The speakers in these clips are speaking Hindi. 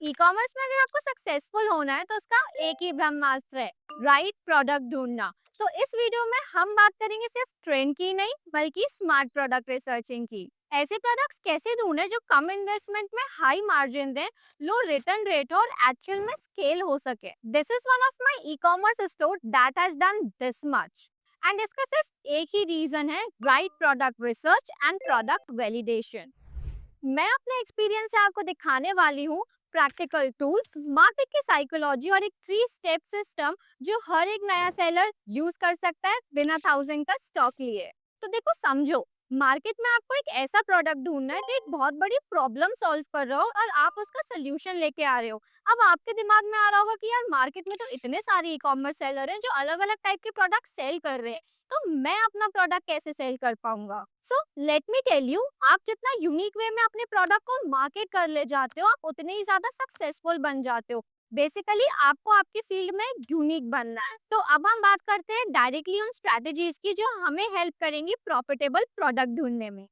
ई कॉमर्स में अगर आपको सक्सेसफुल होना है तो उसका एक ही ब्रह्मास्त्र है, राइट प्रोडक्ट ढूंढना। तो इस वीडियो में हम बात करेंगे सिर्फ ट्रेंड की नहीं बल्कि स्मार्ट प्रोडक्ट रिसर्चिंग की। ऐसे प्रोडक्ट्स कैसे ढूंढे जो कम इन्वेस्टमेंट में हाई मार्जिन दें, लो रिटर्न रेट और एक्चुअल में स्केल हो सके। This is one of my e commerce store that has done this much, and इसका सिर्फ एक ही रीजन है, right product research and product validation. मैं अपने एक्सपीरियंस से आपको दिखाने वाली हूँ प्रैक्टिकल टूल्स, मार्केट की साइकोलॉजी और एक 3 स्टेप सिस्टम जो हर एक नया सेलर यूज कर सकता है बिना 1000 का स्टॉक लिए। तो देखो, समझो, मार्केट में आपको एक ऐसा प्रोडक्ट ढूंढना है जो एक बहुत बड़ी प्रॉब्लम सॉल्व कर रहा हो और आप उसका सोल्यूशन लेके आ रहे हो। अब आपके दिमाग में आ रहा होगा कि यार, मार्केट में तो इतने सारे ई कॉमर्स सेलर हैं जो अलग अलग टाइप के प्रोडक्ट सेल कर रहे हैं, तो मैं अपना प्रोडक्ट कैसे सेल कर पाऊंगा। So let me tell you, आप जितना यूनिक वे में अपने प्रोडक्ट को मार्केट कर ले जाते हो, आप उतने ही ज्यादा सक्सेसफुल बन जाते हो। बेसिकली आपको आपकी फील्ड में यूनिक बनना है। तो अब हम बात करते हैं डायरेक्टली उन स्ट्रेटेजीज की जो हमें हेल्प करेंगी प्रॉफिटेबल प्रोडक्ट ढूंढने में।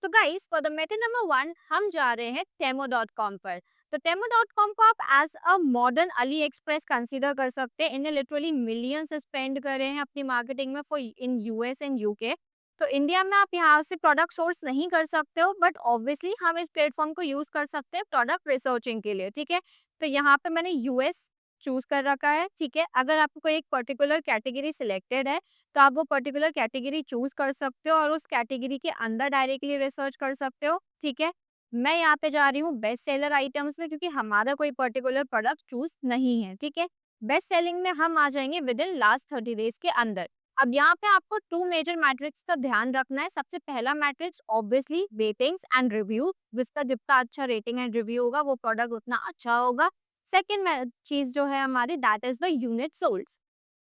तो guys, for the method number 1 हम जा रहे हैं टेमो.com पर। तो टेमो.com को आप as a modern AliExpress consider कर सकते हैं। इन्हें लिटरली मिलियंस स्पेंड करे हैं अपनी मार्केटिंग में for in US and UK. तो इंडिया में आप यहाँ से प्रोडक्ट सोर्स नहीं कर सकते हो, बट ऑब्वियसली हम इस प्लेटफॉर्म को यूज कर सकते हैं प्रोडक्ट रिसर्चिंग के लिए। ठीक है, तो यहाँ पे मैंने यूएस चूज कर रखा है। ठीक है, अगर आपको कोई एक पर्टिकुलर कैटेगरी सिलेक्टेड है तो आप वो पर्टिकुलर कैटेगरी चूज कर सकते हो और उस कैटेगरी के अंदर डायरेक्टली रिसर्च कर सकते हो। ठीक है, मैं यहाँ पे जा रही हूँ बेस्ट सेलर आइटम्स में क्योंकि हमारा कोई पर्टिकुलर प्रोडक्ट चूज नहीं है। ठीक है, बेस्ट सेलिंग में हम आ जाएंगे विद इन लास्ट 30 डेज के अंदर। अब यहाँ पे आपको 2 मेजर मैट्रिक्स का ध्यान रखना है। सबसे पहला matrix obviously ratings and review, जिसका जितना अच्छा रेटिंग एंड रिव्यू होगा वो प्रोडक्ट उतना अच्छा होगा। सेकेंड चीज जो है हमारी, that is the unit sold.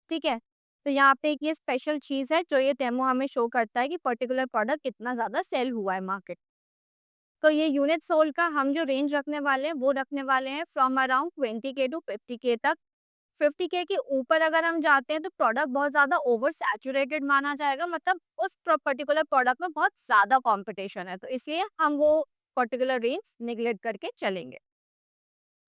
ठीक है, तो यहाँ पे एक ये स्पेशल चीज़ है जो ये डेमो हमें शो करता है कि पर्टिकुलर प्रोडक्ट कितना ज़्यादा सेल हुआ है मार्केट। तो ये यूनिट सोल्ड का हम जो रेंज रखने वाले हैं वो रखने वाले हैं from around 20K to 50K तक। 50K के ऊपर अगर हम जाते हैं तो प्रोडक्ट बहुत ज़्यादा ओवर सैचुरेटेड माना जाएगा, मतलब उस पर्टिकुलर प्रोडक्ट में बहुत ज़्यादा कॉम्पिटिशन है, तो इसलिए हम वो पर्टिकुलर रेंज निगलेक्ट करके चलेंगे।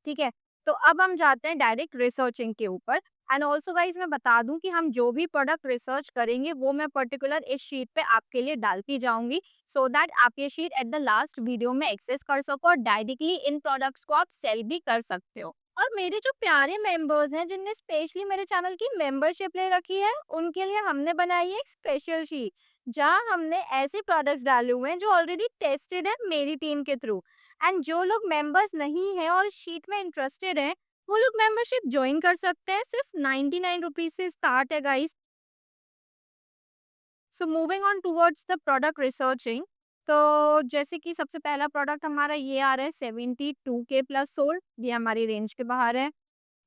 ठीक है, तो अब हम जाते हैं डायरेक्ट रिसर्चिंग के ऊपर। एंड ऑल्सो गाइज मैं बता दूं कि हम जो भी प्रोडक्ट रिसर्च करेंगे वो मैं पर्टिकुलर इस शीट पे आपके लिए डालती जाऊंगी, सो दैट आप ये sheet at the last video में एक्सेस कर सको और डायरेक्टली इन प्रोडक्ट्स को आप सेल भी कर सकते हो। और मेरे जो प्यारे मेंबर्स हैं जिनने स्पेशली मेरे चैनल की मेंबरशिप ले रखी है, उनके लिए हमने बनाई है एक स्पेशल शीट जहाँ हमने ऐसे प्रोडक्ट्स डाले हुए हैं जो ऑलरेडी टेस्टेड है मेरी टीम के थ्रू। एंड जो लोग मेंबर्स नहीं हैं और शीट में इंटरेस्टेड हैं, वो लोग मेंबरशिप ज्वाइन कर सकते हैं। सिर्फ 99 रुपीज से स्टार्ट है guys. So moving on towards the product researching, तो जैसे कि सबसे पहला प्रोडक्ट हमारा ये आ रहा है 72K प्लस सोल्ड। ये हमारी रेंज के बाहर है,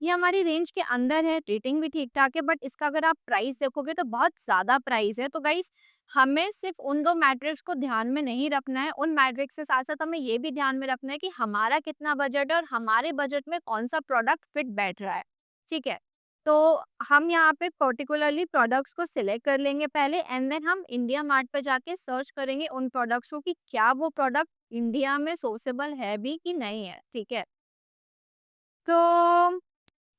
ये हमारी रेंज के अंदर है, रेटिंग भी ठीक ठाक है, बट इसका अगर आप प्राइस देखोगे तो बहुत ज़्यादा प्राइस है। तो गाइस, हमें सिर्फ उन 2 मैट्रिक्स को ध्यान में नहीं रखना है, उन मैट्रिक्स के साथ साथ हमें ये भी ध्यान में रखना है कि हमारा कितना बजट है और हमारे बजट में कौन सा प्रोडक्ट फिट बैठ रहा है। ठीक है, तो हम यहाँ पे पर्टिकुलरली प्रोडक्ट्स को सिलेक्ट कर लेंगे पहले, एंड देन हम इंडिया मार्ट पे जाके सर्च करेंगे उन प्रोडक्ट्स को कि क्या वो प्रोडक्ट इंडिया में सोर्सेबल है भी कि नहीं है। ठीक है, तो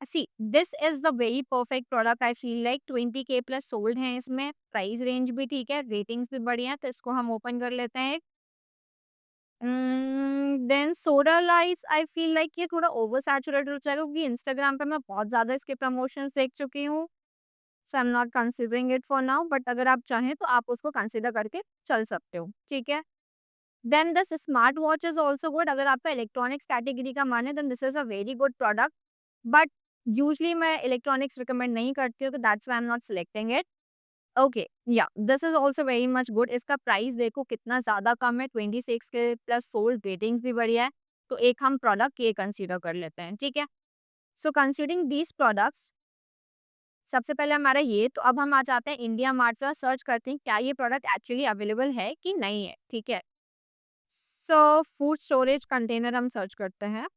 see this is the very perfect product. I feel like 20K plus sold है, इसमें प्राइस रेंज भी ठीक है, रेटिंग्स भी बढ़िया है, तो इसको हम ओपन कर लेते हैं। Then soda lights, I feel like ये थोड़ा ओवर सैचुरेटेड हो जाएगा क्योंकि इंस्टाग्राम पे मैं बहुत ज्यादा इसके प्रमोशंस देख चुकी हूँ, so I am not considering it for now, but अगर आप चाहें तो आप उसको कंसिडर करके चल सकते हो। ठीक है, then this smart watch is also good. अगर आपका इलेक्ट्रॉनिक्स कैटेगरी का मन है then this is a very good product, but usually मैं इलेक्ट्रॉनिक्स रिकमेंड नहीं करती हूँ, तो that's why I am not selecting it. Okay, या this is also very much good. इसका प्राइस देखो कितना ज्यादा कम है, 26 के प्लस सोल्ड, रेटिंग्स भी बढ़िया है, तो एक हम प्रोडक्ट ये कंसीडर कर लेते हैं। ठीक है, सो कंसीडरिंग दीज प्रोडक्ट्स, सबसे पहले हमारा ये, तो अब हम आ जाते हैं इंडिया मार्ट पर, सर्च करते हैं क्या ये प्रोडक्ट एक्चुअली अवेलेबल है कि नहीं है। ठीक है, सो फूड स्टोरेज कंटेनर हम सर्च करते हैं।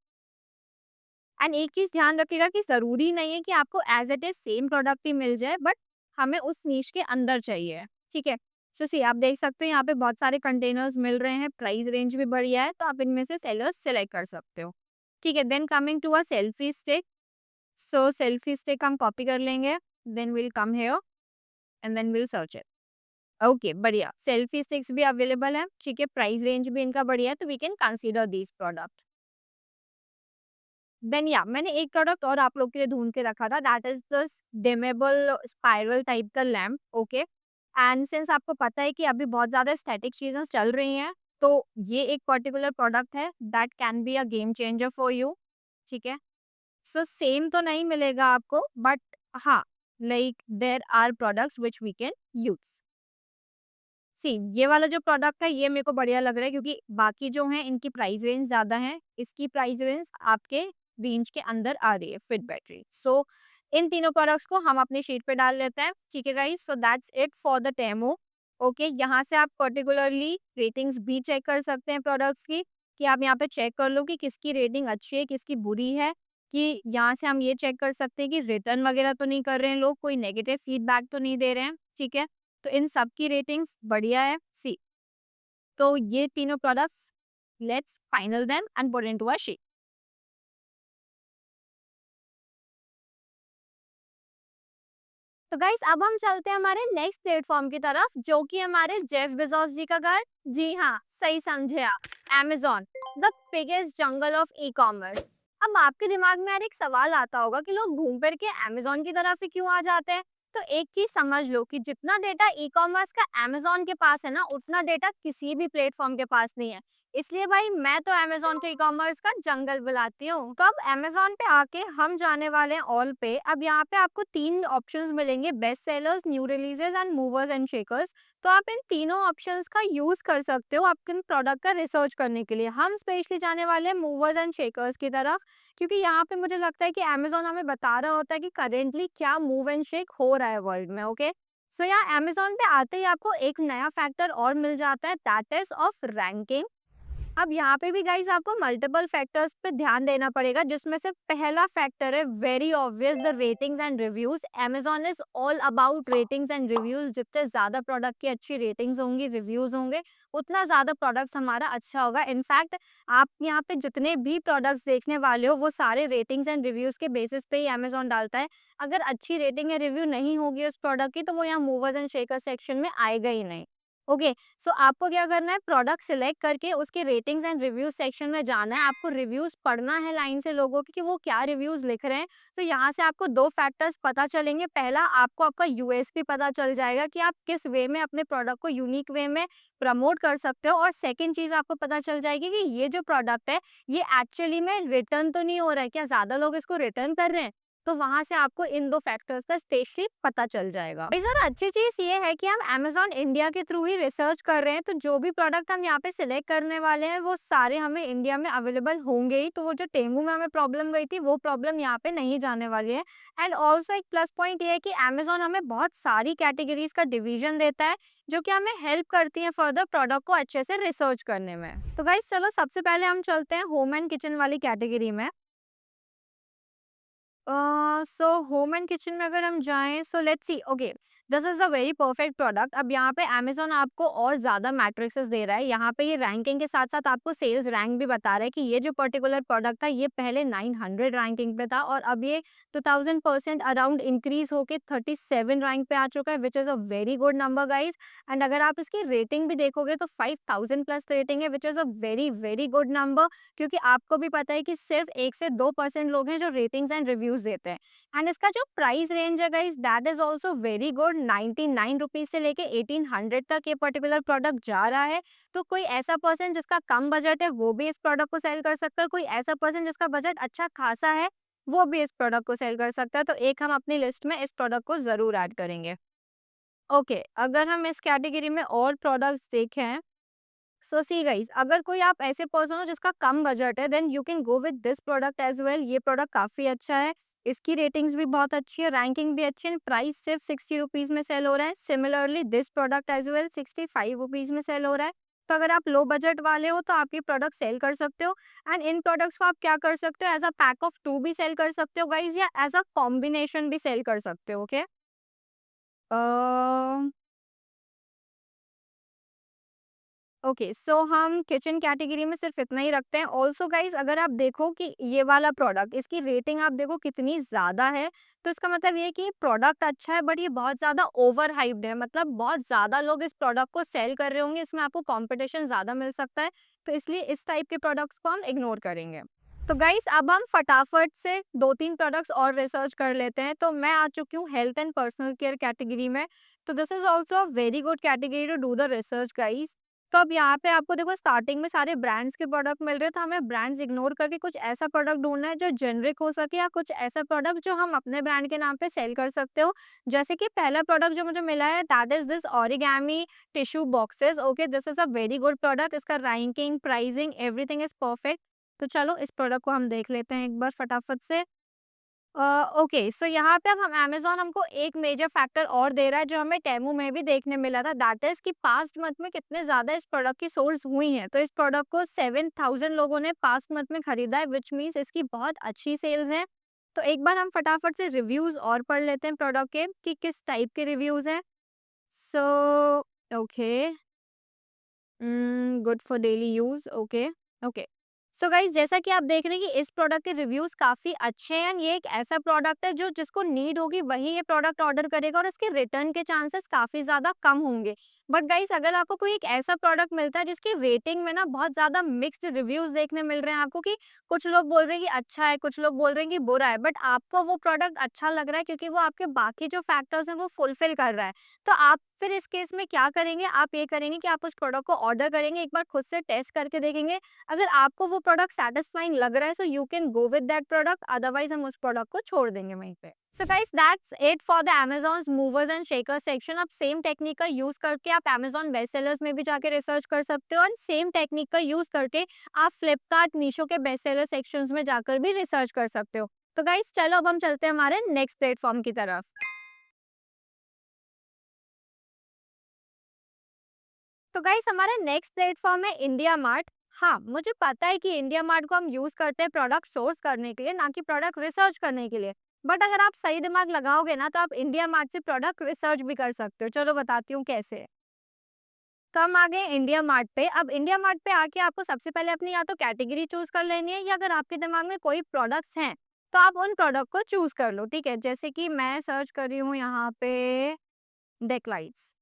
एंड एक चीज ध्यान रखिएगा कि जरूरी नहीं है कि आपको as it is same product ही मिल जाए, बट हमें उस नीश के अंदर चाहिए। ठीक है, सो सी आप देख सकते हो यहाँ पे बहुत सारे कंटेनर्स मिल रहे हैं, प्राइस रेंज भी बढ़िया है, तो आप इनमें से सेलर्स सेलेक्ट कर सकते हो। ठीक है, then coming to a selfie stick. So selfie stick हम कॉपी कर लेंगे, then will come here and then will search it. Okay, बढ़िया, सेल्फी स्टिक्स भी अवेलेबल है, ठीक है, प्राइस रेंज भी इनका बढ़िया है, तो we can consider these product. Then या मैंने एक प्रोडक्ट और आप लोग के लिए ढूंढ के रखा था, that is this dimmable spiral type का लैम्प। ओके, एंड सिंस आपको पता है कि अभी बहुत ज्यादा स्टैटिक चीजें चल रही हैं, तो ये एक पर्टिकुलर प्रोडक्ट है that can be a game changer for you. ठीक है, सो सेम तो नहीं मिलेगा आपको, बट हाँ, like there are products which we can use. See ये वाला जो प्रोडक्ट है ये मेरे को बढ़िया लग रहा है, क्योंकि बाकी जो है इनकी प्राइस रेंज ज्यादा है, इसकी प्राइस रेंज आपके रेंज के अंदर आ रही है, फिट बैटरी। सो इन तीनों प्रोडक्ट्स को हम अपनी शीट पे डाल लेते हैं। ठीक है guys, so that's it for the demo. Okay, यहाँ से आप पर्टिकुलरली रेटिंग्स भी चेक कर सकते हैं प्रोडक्ट्स की, कि आप यहाँ पे चेक कर लो कि किसकी रेटिंग अच्छी है, किसकी बुरी है। कि यहाँ से हम ये चेक कर सकते हैं कि रिटर्न वगैरह तो नहीं कर रहे हैं लोग, कोई नेगेटिव फीडबैक तो नहीं दे रहे हैं। ठीक है, तो इन सब की रेटिंग्स बढ़िया है। सी तो ये तीनों products, let's final them and put into a sheet. तो गाइस अब हम चलते हैं हमारे नेक्स्ट प्लेटफॉर्म की तरफ, जो कि हमारे जेफ बेजोस जी का घर। जी हाँ, सही समझे आप, Amazon, the biggest jungle of e commerce. अब आपके दिमाग में यार एक सवाल आता होगा कि लोग घूम फिर के Amazon की तरफ ही क्यों आ जाते हैं। तो एक चीज समझ लो कि जितना डेटा ई कॉमर्स का Amazon के पास है ना, उतना डेटा किसी भी प्लेटफॉर्म के पास नहीं है। इसलिए भाई मैं तो Amazon को ई कॉमर्स का जंगल बुलाती हूँ। तो अब Amazon पे आके हम जाने वाले हैं ऑल पे। अब यहाँ पे आपको तीन ऑप्शंस मिलेंगे, best sellers, new releases and movers and shakers. तो आप इन तीनों ऑप्शंस का यूज कर सकते हो आपके प्रोडक्ट का रिसर्च करने के लिए। हम स्पेशली जाने वाले हैं मूवर्स एंड शेकर्स की तरफ, क्योंकि यहाँ पे मुझे लगता है कि Amazon हमें बता रहा होता है कि करेंटली क्या मूव एंड शेक हो रहा है वर्ल्ड में। ओके, सो यहाँ Amazon पे आते ही आपको एक नया फैक्टर और मिल जाता है, दैट इज ऑफ रैंकिंग। अब यहाँ पे भी गाइस आपको मल्टीपल फैक्टर्स पे ध्यान देना पड़ेगा, जिसमें से पहला फैक्टर है very obvious, the ratings and reviews. Amazon is all about ratings and reviews. जितने ज्यादा प्रोडक्ट की अच्छी रेटिंग्स होंगी, रिव्यूज होंगे, उतना ज्यादा प्रोडक्ट्स हमारा अच्छा होगा। इनफैक्ट आप यहाँ पे जितने भी प्रोडक्ट्स देखने वाले हो, वो सारे रेटिंग्स एंड रिव्यूज के बेसिस पे ही Amazon डालता है। अगर अच्छी रेटिंग या रिव्यू नहीं होगी उस प्रोडक्ट की, तो वो यहाँ मूवर्स एंड शेकर सेक्शन में आएगा ही नहीं। ओके, सो आपको क्या करना है, प्रोडक्ट सिलेक्ट करके उसके रेटिंग्स एंड रिव्यूज सेक्शन में जाना है। आपको रिव्यूज पढ़ना है लाइन से लोगों के, कि वो क्या रिव्यूज लिख रहे हैं। तो यहाँ से आपको दो फैक्टर्स पता चलेंगे। पहला, आपको आपका यूएसपी पता चल जाएगा कि आप किस वे में अपने प्रोडक्ट को यूनिक वे में प्रमोट कर सकते हो। और सेकेंड चीज आपको पता चल जाएगी कि ये जो प्रोडक्ट है, ये एक्चुअली में रिटर्न तो नहीं हो रहा है, क्या ज्यादा लोग इसको रिटर्न कर रहे हैं। तो वहां से आपको इन दो फैक्टर्स का स्पेशली पता चल जाएगा। इस और अच्छी चीज ये है कि हम Amazon इंडिया के थ्रू ही रिसर्च कर रहे हैं, तो जो भी प्रोडक्ट हम यहाँ पे सिलेक्ट करने वाले हैं, वो सारे हमें इंडिया में अवेलेबल होंगे ही। तो वो जो टेंगू में हमें प्रॉब्लम गई थी, वो प्रॉब्लम यहाँ पे नहीं जाने वाली है। एंड ऑल्सो एक प्लस पॉइंट ये है कि Amazon हमें बहुत सारी कैटेगरीज का डिवीजन देता है, जो कि हमें हेल्प करती है फर्दर प्रोडक्ट को अच्छे से रिसर्च करने में। तो गाइस चलो सबसे पहले हम चलते हैं होम एंड किचन वाली कैटेगरी में। सो होम एंड किचन में अगर हम जाएं, so let's see. Okay, this is a very perfect product. अब यहाँ पे Amazon आपको और ज्यादा मैट्रिक्सेस दे रहा है। यहाँ पे ये रैंकिंग के साथ साथ आपको सेल्स रैंक भी बता रहा है कि ये जो पर्टिकुलर प्रोडक्ट था, ये पहले 900 रैंकिंग पे था, और अब ये 2000% अराउंड इंक्रीज होके 37 रैंक पे आ चुका है, which is a very good number guys. And अगर आप इसकी रेटिंग भी देखोगे तो 5000 प्लस रेटिंग है, which is a very very good number. क्योंकि आपको भी पता है कि सिर्फ 1 से 2% लोग हैं जो रेटिंग्स एंड रिव्यूज देते हैं। एंड इसका जो प्राइस रेंज है guys, that is also very good. 99 rupees से लेके 1800 तक ये पर्टिकुलर प्रोडक्ट जा रहा है। तो कोई ऐसा पर्सन जिसका कम बजट है, वो भी इस प्रोडक्ट को सेल कर सकता है। कोई ऐसा पर्सन जिसका बजट अच्छा खासा है, वो भी इस प्रोडक्ट को सेल कर सकता है। तो एक हम अपनी लिस्ट में इस प्रोडक्ट को जरूर ऐड करेंगे। ओके, अगर हम इस कैटेगरी में और प्रोडक्ट्स देखें, सो सी गाइस, अगर कोई आप ऐसे पर्सन हो जिसका कम बजट है, then you can go with this product as well. ये प्रोडक्ट काफी अच्छा है, इसकी रेटिंग्स भी बहुत अच्छी है, रैंकिंग भी अच्छी है, प्राइस सिर्फ 60 रुपीज में सेल हो रहा है। Similarly this product as well 65 rupees में सेल हो रहा है। तो अगर आप लो बजट वाले हो, तो आप ये प्रोडक्ट सेल कर सकते हो। एंड इन प्रोडक्ट्स को आप क्या कर सकते हो, एज अ पैक ऑफ 2 भी सेल कर सकते हो गाइज, या एज अ कॉम्बिनेशन भी सेल कर सकते हो। ओके, ओके, सो हम किचन कैटेगरी में सिर्फ इतना ही रखते हैं। ऑल्सो गाइज, अगर आप देखो कि ये वाला प्रोडक्ट, इसकी रेटिंग आप देखो कितनी ज़्यादा है, तो इसका मतलब ये है कि प्रोडक्ट अच्छा है, बट ये बहुत ज़्यादा ओवर हाइप्ड है। मतलब बहुत ज़्यादा लोग इस प्रोडक्ट को सेल कर रहे होंगे, इसमें आपको कंपटीशन ज़्यादा मिल सकता है, तो इसलिए इस टाइप के प्रोडक्ट्स को हम इग्नोर करेंगे। तो गाइस, अब हम फटाफट से 2-3 प्रोडक्ट्स और रिसर्च कर लेते हैं। तो मैं आ चुकी हूँ health and personal care category में। तो this is also a very good category to do the research guys. तो अब यहाँ पे आपको देखो स्टार्टिंग में सारे ब्रांड्स के प्रोडक्ट मिल रहे हैं, तो हमें ब्रांड्स इग्नोर करके कुछ ऐसा प्रोडक्ट ढूँढना है जो जेनेरिक हो सके, या कुछ ऐसा प्रोडक्ट जो हम अपने ब्रांड के नाम पे सेल कर सकते हो। जैसे कि पहला प्रोडक्ट जो मुझे मिला है, that is this origami tissue boxes. Okay, this is a very good product. इसका ranking, pricing, everything is perfect. तो चलो इस प्रोडक्ट को हम देख लेते हैं एक बार फटाफट से। ओके, सो यहाँ पे अब हम अमेज़न हमको एक मेजर फैक्टर और दे रहा है जो हमें टेमू में भी देखने मिला था, दैट इज़ कि पास्ट मंथ में कितने ज़्यादा इस प्रोडक्ट की सेल्स हुई हैं। तो इस प्रोडक्ट को 7000 लोगों ने पास्ट मंथ में खरीदा है, व्हिच मीन्स इसकी बहुत अच्छी सेल्स हैं। तो एक बार हम फटाफट से रिव्यूज़ और पढ़ लेते हैं प्रोडक्ट के कि किस टाइप के रिव्यूज़ हैं। So okay, good for daily use, okay, okay. So guys, जैसा कि आप देख रहे हैं कि इस प्रोडक्ट के रिव्यूज़ काफ़ी अच्छे हैं। ये एक ऐसा प्रोडक्ट है जो जिसको नीड होगी वही ये प्रोडक्ट ऑर्डर करेगा, और इसके रिटर्न के चांसेस काफ़ी ज़्यादा कम होंगे। बट गाइस, अगर आपको कोई एक ऐसा प्रोडक्ट मिलता है जिसकी रेटिंग में ना बहुत ज़्यादा मिक्स्ड रिव्यूज़ देखने मिल रहे हैं आपको, कि कुछ लोग बोल रहे हैं कि अच्छा है, कुछ लोग बोल रहे हैं कि बुरा है, बट आपको वो प्रोडक्ट अच्छा लग रहा है क्योंकि वो आपके बाकी जो फैक्टर्स हैं वो फुलफिल कर रहा है। तो आप फिर इस केस में क्या करेंगे, आप ये करेंगे कि आप उस प्रोडक्ट को ऑर्डर करेंगे, एक बार खुद से टेस्ट करके देखेंगे। अगर आपको वो प्रोडक्ट सैटिस्फाइंग लग रहा है, so you can go with that product, otherwise हम उस प्रोडक्ट को छोड़ देंगे वहीं पे। So guys, that's it for the Amazon's movers and shakers section. अब सेम टेक्निक का यूज करके आप Amazon बेस्ट सेलर्स में भी जाके रिसर्च कर सकते हो, और सेम टेक्निक का यूज करके आप फ्लिपकार्ट, मीशो के बेस्ट सेलर सेक्शंस में जाकर भी रिसर्च कर सकते हो। तो गाइस, चलो अब हम चलते हैं हमारे नेक्स्ट प्लेटफॉर्म की तरफ। तो गाइस, हमारा नेक्स्ट प्लेटफॉर्म है इंडिया मार्ट। हाँ, मुझे पता है कि इंडिया मार्ट को हम यूज करते हैं प्रोडक्ट सोर्स करने के लिए, ना कि प्रोडक्ट रिसर्च करने के लिए। बट अगर आप सही दिमाग लगाओगे ना, तो आप इंडिया मार्ट से प्रोडक्ट रिसर्च भी कर सकते हो। चलो बताती हूँ कैसे। तो हम आ गए इंडिया मार्ट पे। अब इंडिया मार्ट पे आके आपको सबसे पहले अपनी या तो कैटेगरी चूज कर लेनी है, या अगर आपके दिमाग में कोई प्रोडक्ट्स हैं तो आप उन प्रोडक्ट को चूज कर लो। ठीक है, जैसे कि मैं सर्च कर रही हूँ यहाँ पे डेकलाइट्स।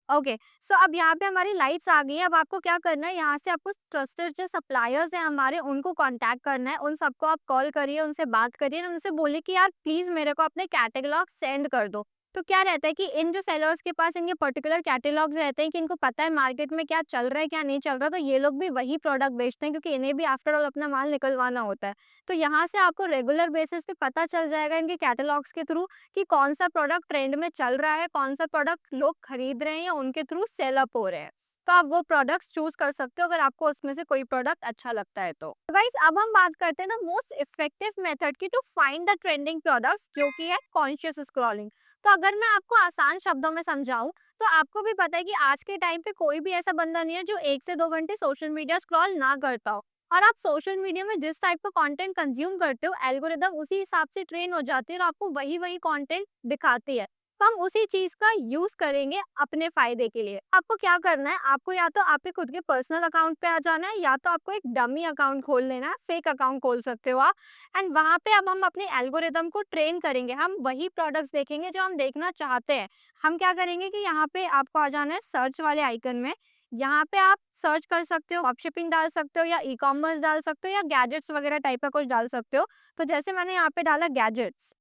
ओके, सो अब यहाँ पे हमारी लाइट्स आ गई है। अब आपको क्या करना है, यहाँ से आपको ट्रस्टेड जो सप्लायर्स हैं हमारे, उनको कांटेक्ट करना है। उन सबको आप कॉल करिए, उनसे बात करिए, उनसे बोलिए कि यार प्लीज़ मेरे को अपने कैटलॉग सेंड कर दो। तो क्या रहता है कि इन जो सेलर्स के पास इनके पर्टिकुलर कैटलॉग्स रहते हैं, कि इनको पता है मार्केट में क्या चल रहा है, क्या नहीं चल रहा, तो ये लोग भी वही प्रोडक्ट बेचते हैं, क्योंकि इन्हें भी आफ्टर ऑल अपना माल निकलवाना होता है। तो यहाँ से आपको रेगुलर बेसिस पे पता चल जाएगा इनके कैटलॉग्स के थ्रू कि कौन-सा प्रोडक्ट ट्रेंड में चल रहा है, कौन-सा प्रोडक्ट लोग खरीद रहे हैं या उनके थ्रू सेल अप हो रहे हैं। तो आप वो प्रोडक्ट्स चूज़ कर सकते हो अगर आपको उसमें से कोई प्रोडक्ट अच्छा लगता है तो। गाइस, अब हम बात करते हैं ना मोस्ट इफेक्टिव मेथड की to find the trending products, जो कि है कॉन्शियस स्क्रॉलिंग। तो अगर मैं आपको आसान शब्दों में समझाऊं, तो आपको भी पता है कि आज के टाइम पे कोई भी ऐसा बंदा नहीं है जो 1 से 2 घंटे सोशल मीडिया स्क्रॉल ना करता हो। और आप सोशल मीडिया में जिस टाइप का कंटेंट कंज्यूम करते हो, एल्गोरिदम उसी हिसाब से ट्रेन हो जाती है और आपको वही वही कंटेंट दिखाती है। तो हम उसी चीज का यूज करेंगे अपने फायदे के लिए। आपको क्या करना है, आपको या तो आपके खुद के पर्सनल अकाउंट पे आ जाना है, या तो आपको एक डमी अकाउंट खोल लेना है, फेक अकाउंट खोल सकते हो आप। एंड वहां पे अब हम अपने एल्गोरिदम को ट्रेन करेंगे, हम वही प्रोडक्ट्स देखेंगे जो हम देखना चाहते हैं। हम क्या करेंगे कि यहाँ पे आपको आ जाना है सर्च वाले आइकन में। यहाँ पे आप सर्च कर सकते हो, ड्रॉप शिपिंग डाल सकते हो, या ई कॉमर्स डाल सकते हो, या गैजेट्स वगैरह टाइप का कुछ डाल सकते हो। तो जैसे मैंने यहाँ पे डाला गैजेट्स।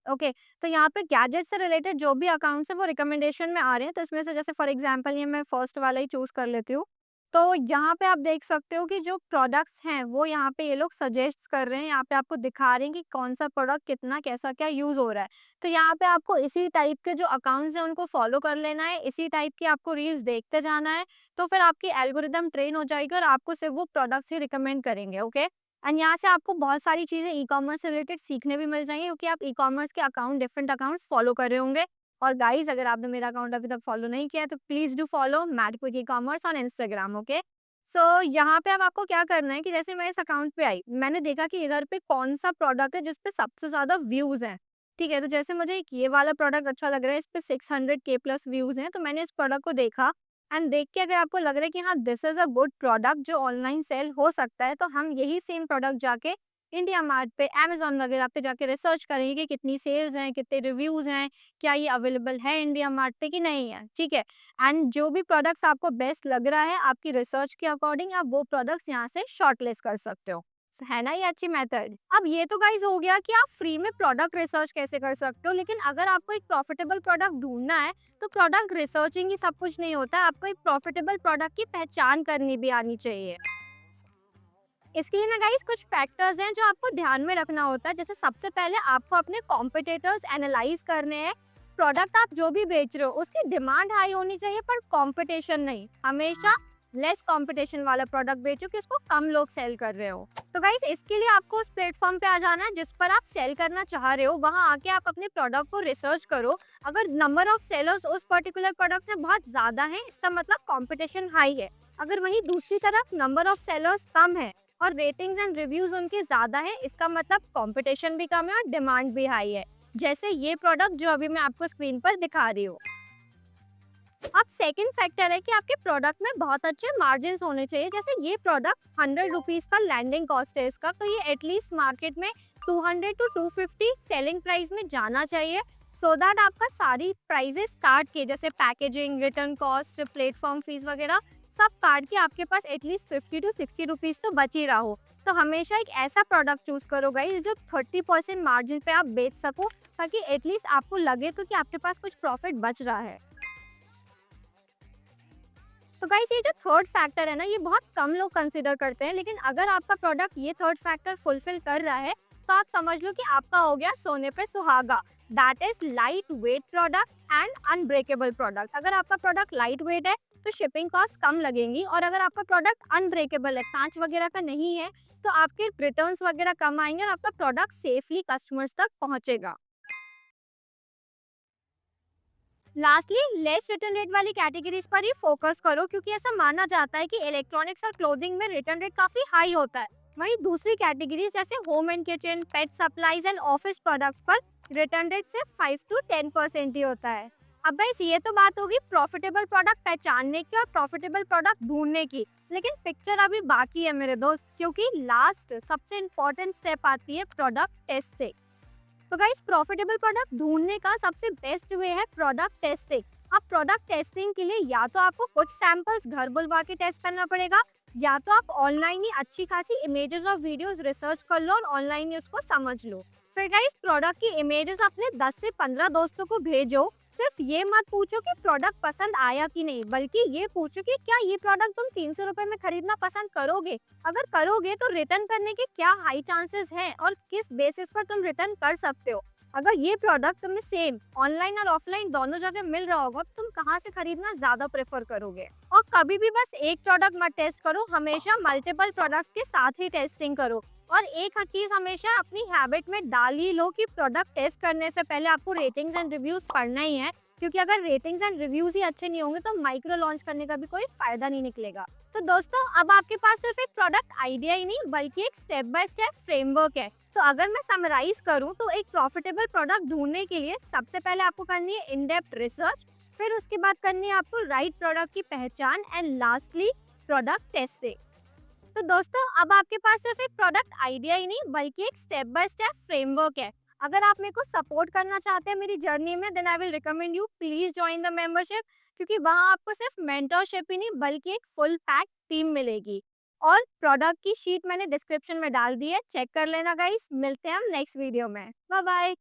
ओके, तो यहाँ पे गैजेट से रिलेटेड जो भी अकाउंट्स हैं वो रिकमेंडेशन में आ रहे हैं, तो इसमें से जैसे फॉर एग्जांपल ये मैं फर्स्ट वाला ही चूज़ कर लेती हूँ। तो यहाँ पे आप देख सकते हो कि जो प्रोडक्ट्स हैं वो यहाँ पे ये लोग सजेस्ट कर रहे हैं, यहाँ पे आपको दिखा रहे हैं कि कौन-सा प्रोडक्ट कितना कैसा क्या यूज़ हो रहा है। तो यहाँ पे आपको इसी टाइप के जो अकाउंट्स हैं उनको फॉलो कर लेना है, इसी टाइप की आपको रील्स देखते जाना है, तो फिर आपकी एल्गोरिदम ट्रेन हो जाएगी और आपको सिर्फ वो प्रोडक्ट्स ही रिकमेंड करेंगे, ओके? एंड यहाँ से आपको बहुत सारी चीज़ें ई-कॉमर्स से रिलेटेड सीखने भी मिल जाएँगी, क्योंकि आप ई-कॉमर्स के अकाउंट डिफरेंट अकाउंट्स फॉलो कर रहे होंगे। और गाइज़, अगर आपने मेरा अकाउंट अभी तक फॉलो नहीं किया है तो please do follow Matt Quick e-commerce on Instagram, okay? So यहाँ पे अब आपको क्या करना है कि जैसे मैं इस अकाउंट पे आई, मैंने देखा कि इधर पे कौन-सा प्रोडक्ट है जिस पे सबसे ज़्यादा व्यूज़ हैं, ठीक है? तो जैसे मुझे एक ये वाला प्रोडक्ट अच्छा लग रहा है, इस पे 600 के प्लस व्यूज़ हैं, तो मैंने इस प्रोडक्ट को देखा। एंड देख के अगर आपको लग रहा है कि हाँ this is a good product जो ऑनलाइन सेल हो सकता है, तो हम यही सेम प्रोडक्ट जाके इंडिया मार्ट पे, अमेज़न वगैरह पे जाके रिसर्च करेंगे कि कितनी सेल्स हैं, कितने रिव्यूज़ हैं, क्या ये अवेलेबल है इंडिया मार्ट पे कि नहीं है, ठीक है? एंड जो भी प्रोडक्ट्स आपको बेस्ट लग रहा है, आपकी रिसर्च के अकॉर्डिंग आप वो प्रोडक्ट्स यहाँ से शॉर्टलिस्ट कर सकते हो। है ना ये अच्छी मेथड। अब ये तो गाइस हो गया कि आप फ्री में प्रोडक्ट रिसर्च कैसे कर सकते हो, लेकिन अगर आपको एक प्रॉफिटेबल प्रोडक्ट ढूंढना है तो प्रोडक्ट रिसर्चिंग ही सब कुछ नहीं होता है, आपको एक प्रॉफिटेबल प्रोडक्ट की पहचान करनी भी आनी चाहिए। इसके लिए ना गाइस कुछ फैक्टर्स हैं जो आपको ध्यान में रखना होता है। जैसे सबसे पहले आपको अपने कॉम्पिटिटर्स एनालाइज करने हैं। प्रोडक्ट आप जो भी बेच रहे हो उसकी डिमांड हाई होनी चाहिए पर कंपटीशन नहीं। हमेशा लेस कंपटीशन वाला प्रोडक्ट बेचो कि उसको कम लोग सेल कर रहे हो। तो गाइस इसके लिए आपको उस प्लेटफॉर्म पे आ जाना है जिस पर आप सेल करना चाह रहे हो। वहां आके आप अपने प्रोडक्ट को रिसर्च करो। अगर नंबर ऑफ सेलर्स उस पर्टिकुलर प्रोडक्ट से बहुत ज्यादा है, इसका मतलब कंपटीशन हाई है। अगर वहीं दूसरी तरफ नंबर ऑफ सेलर्स कम है और रेटिंग्स एंड रिव्यूज उनके ज्यादा है, इसका मतलब कंपटीशन भी कम है और डिमांड भी हाई है। जैसे ये प्रोडक्ट जो अभी मैं आपको स्क्रीन पर दिखा रही हूँ। अब सेकंड फैक्टर है कि आपके प्रोडक्ट में बहुत अच्छे मार्जिन होने चाहिए। जैसे ये प्रोडक्ट 100 रुपीज का लैंडिंग कॉस्ट है इसका, तो ये एटलीस्ट मार्केट में 200 टू 250 सेलिंग प्राइस में जाना चाहिए। सो दैट आपका सारी प्राइजेस काट के, जैसे packaging, return cost, platform fees वगैरह सब काट के आपके पास एटलीस्ट 50 टू 60 रुपीज तो बच ही रहा हो। तो हमेशा एक ऐसा प्रोडक्ट चूज करो गाइस जो 30% मार्जिन पे आप बेच सको, ताकि एटलीस्ट आपको लगे तो कि आपके पास कुछ प्रॉफिट बच रहा है। तो गाइस ये जो थर्ड फैक्टर है ना, ये बहुत कम लोग कंसिडर करते हैं, लेकिन अगर आपका प्रोडक्ट ये थर्ड फैक्टर फुलफिल कर रहा है तो आप समझ लो कि आपका हो गया सोने पे सुहागा। That is light weight product and unbreakable product. अगर आपका प्रोडक्ट लाइट वेट है तो शिपिंग कॉस्ट कम लगेंगी, और अगर आपका प्रोडक्ट अनब्रेकेबल है, कांच वगैरह का नहीं है, तो आपके रिटर्न्स वगैरह कम आएंगे और आपका प्रोडक्ट सेफली कस्टमर्स तक पहुंचेगा। लास्टली लेस रिटर्न रेट वाली कैटेगरीज पर ही फोकस करो, क्योंकि ऐसा माना जाता है कि इलेक्ट्रॉनिक्स और क्लोथिंग में रिटर्न रेट काफी हाई होता है। वहीं दूसरी कैटेगरीज जैसे home and kitchen, pet supplies and office products पर रिटर्न रेट सिर्फ 5 to 10% ही होता है। अब बस ये तो बात होगी प्रॉफिटेबल प्रोडक्ट पहचानने की और प्रॉफिटेबल प्रोडक्ट ढूंढने की, लेकिन पिक्चर अभी बाकी है मेरे दोस्त, क्योंकि लास्ट सबसे इम्पोर्टेंट स्टेप आती है प्रोडक्ट टेस्टिंग। तो गाइस प्रॉफिटेबल प्रोडक्ट ढूंढने का सबसे बेस्ट वे है प्रोडक्ट टेस्टिंग। अब प्रोडक्ट टेस्टिंग के लिए या तो आपको कुछ सैंपल्स घर बुलवा के टेस्ट करना पड़ेगा, या तो आप ऑनलाइन ही अच्छी खासी इमेजेस और वीडियोस रिसर्च कर लो और ऑनलाइन ही उसको समझ लो। फिर गाइस प्रोडक्ट की इमेजेस अपने 10 से 15 दोस्तों को भेजो। सिर्फ ये मत पूछो कि प्रोडक्ट पसंद आया कि नहीं, बल्कि ये पूछो कि क्या ये प्रोडक्ट तुम 300 रुपए में खरीदना पसंद करोगे। अगर करोगे तो रिटर्न करने के क्या हाई चांसेस हैं और किस बेसिस पर तुम रिटर्न कर सकते हो। अगर ये प्रोडक्ट तुम्हें सेम ऑनलाइन और ऑफलाइन दोनों जगह मिल रहा होगा तो तुम कहाँ से खरीदना ज्यादा प्रेफर करोगे। और कभी भी बस एक प्रोडक्ट मत टेस्ट करो, हमेशा मल्टीपल प्रोडक्ट्स के साथ ही टेस्टिंग करो। और एक हर चीज हमेशा अपनी हैबिट में डाल ही लो कि प्रोडक्ट टेस्ट करने से पहले आपको रेटिंग्स एंड रिव्यूज पढ़ना ही है, क्योंकि अगर रेटिंग्स एंड रिव्यूज ही अच्छे नहीं होंगे तो माइक्रो लॉन्च करने का भी कोई फायदा नहीं निकलेगा। तो दोस्तों अब आपके पास सिर्फ एक प्रोडक्ट आइडिया ही नहीं बल्कि एक स्टेप बाय स्टेप फ्रेमवर्क है। तो अगर मैं समराइज करूं तो एक प्रॉफिटेबल प्रोडक्ट ढूंढने के लिए सबसे पहले आपको करनी है इन डेप्थ रिसर्च, फिर उसके बाद करनी है आपको राइट प्रोडक्ट की पहचान, एंड लास्टली प्रोडक्ट टेस्टिंग। तो दोस्तों अब आपके पास सिर्फ एक प्रोडक्ट आइडिया ही नहीं बल्कि एक स्टेप बाय स्टेप फ्रेमवर्क है। अगर आप मेरे को सपोर्ट करना चाहते हैं मेरी जर्नी में, then I will recommend you please join the membership, क्योंकि वहां आपको सिर्फ मेंटरशिप ही नहीं बल्कि एक फुल पैक टीम मिलेगी। और प्रोडक्ट की शीट मैंने डिस्क्रिप्शन में डाल दी है, चेक कर लेना गाइस। मिलते हैं हम नेक्स्ट वीडियो में। Bye bye.